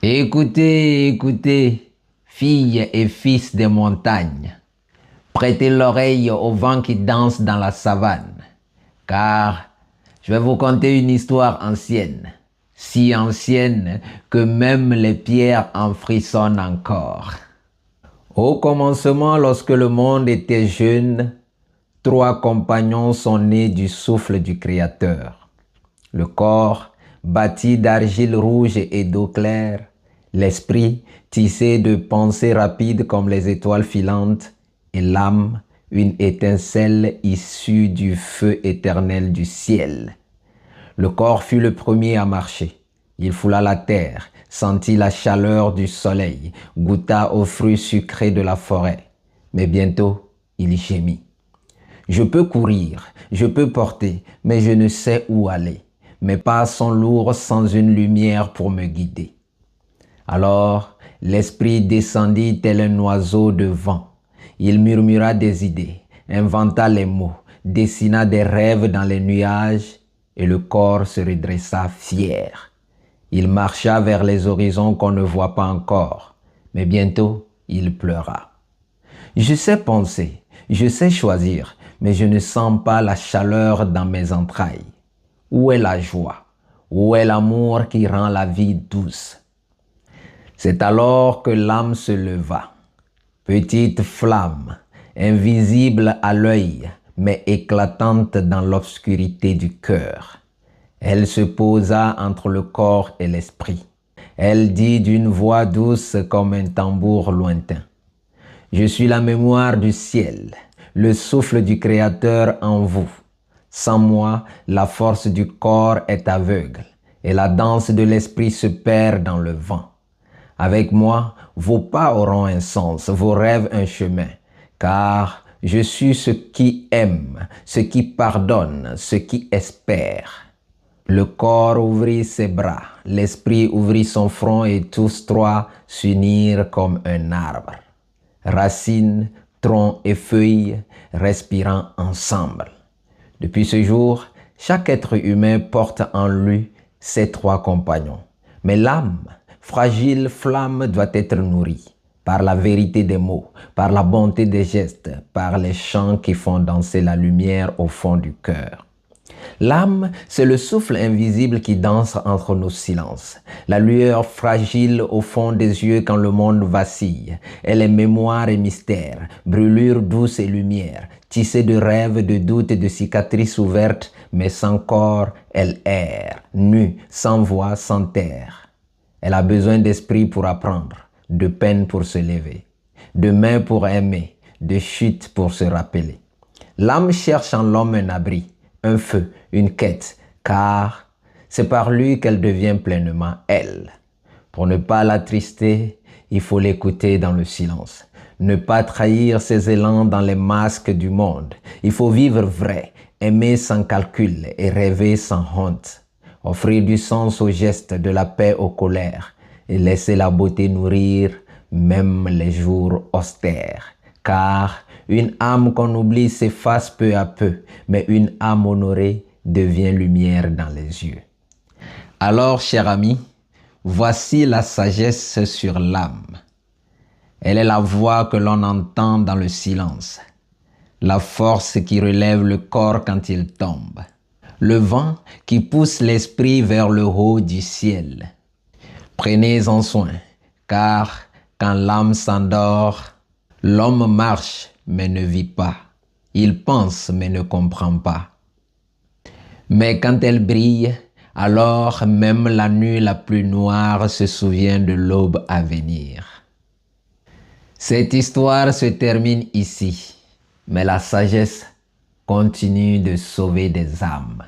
Écoutez, écoutez, filles et fils des montagnes, prêtez l'oreille au vent qui danse dans la savane, car je vais vous conter une histoire ancienne, si ancienne que même les pierres en frissonnent encore. Au commencement, lorsque le monde était jeune, trois compagnons sont nés du souffle du Créateur. Le corps, bâti d'argile rouge et d'eau claire, l'esprit, tissé de pensées rapides comme les étoiles filantes, et l'âme, une étincelle issue du feu éternel du ciel. Le corps fut le premier à marcher. Il foula la terre, sentit la chaleur du soleil, goûta aux fruits sucrés de la forêt. Mais bientôt, il gémit. Je peux courir, je peux porter, mais je ne sais où aller. Mes pas sont lourds sans une lumière pour me guider. Alors, l'esprit descendit tel un oiseau de vent. Il murmura des idées, inventa les mots, dessina des rêves dans les nuages, et le corps se redressa fier. Il marcha vers les horizons qu'on ne voit pas encore, mais bientôt il pleura. Je sais penser, je sais choisir, mais je ne sens pas la chaleur dans mes entrailles. Où est la joie? Où est l'amour qui rend la vie douce? C'est alors que l'âme se leva. Petite flamme, invisible à l'œil, mais éclatante dans l'obscurité du cœur. Elle se posa entre le corps et l'esprit. Elle dit d'une voix douce comme un tambour lointain. Je suis la mémoire du ciel, le souffle du Créateur en vous. Sans moi, la force du corps est aveugle et la danse de l'esprit se perd dans le vent. Avec moi, vos pas auront un sens, vos rêves un chemin, car je suis ce qui aime, ce qui pardonne, ce qui espère. Le corps ouvrit ses bras, l'esprit ouvrit son front et tous trois s'unirent comme un arbre. Racines, troncs et feuilles respirant ensemble. Depuis ce jour, chaque être humain porte en lui ses trois compagnons. Mais l'âme, fragile flamme, doit être nourrie par la vérité des mots, par la bonté des gestes, par les chants qui font danser la lumière au fond du cœur. L'âme, c'est le souffle invisible qui danse entre nos silences. La lueur fragile au fond des yeux quand le monde vacille. Elle est mémoire et mystère, brûlure douce et lumière, tissée de rêves, de doutes et de cicatrices ouvertes, mais sans corps, elle erre, nue, sans voix, sans terre. Elle a besoin d'esprit pour apprendre, de peine pour se lever, de mains pour aimer, de chute pour se rappeler. L'âme cherche en l'homme un abri, un feu, une quête, car c'est par lui qu'elle devient pleinement elle. Pour ne pas l'attrister, il faut l'écouter dans le silence. Ne pas trahir ses élans dans les masques du monde. Il faut vivre vrai, aimer sans calcul et rêver sans honte. Offrir du sens aux gestes, de la paix aux colères et laisser la beauté nourrir même les jours austères. Car une âme qu'on oublie s'efface peu à peu, mais une âme honorée devient lumière dans les yeux. Alors, cher ami, voici la sagesse sur l'âme. Elle est la voix que l'on entend dans le silence, la force qui relève le corps quand il tombe, le vent qui pousse l'esprit vers le haut du ciel. Prenez-en soin, car quand l'âme s'endort, l'homme marche mais ne vit pas. Il pense mais ne comprend pas. Mais quand elle brille, alors même la nuit la plus noire se souvient de l'aube à venir. Cette histoire se termine ici, mais la sagesse continue de sauver des âmes.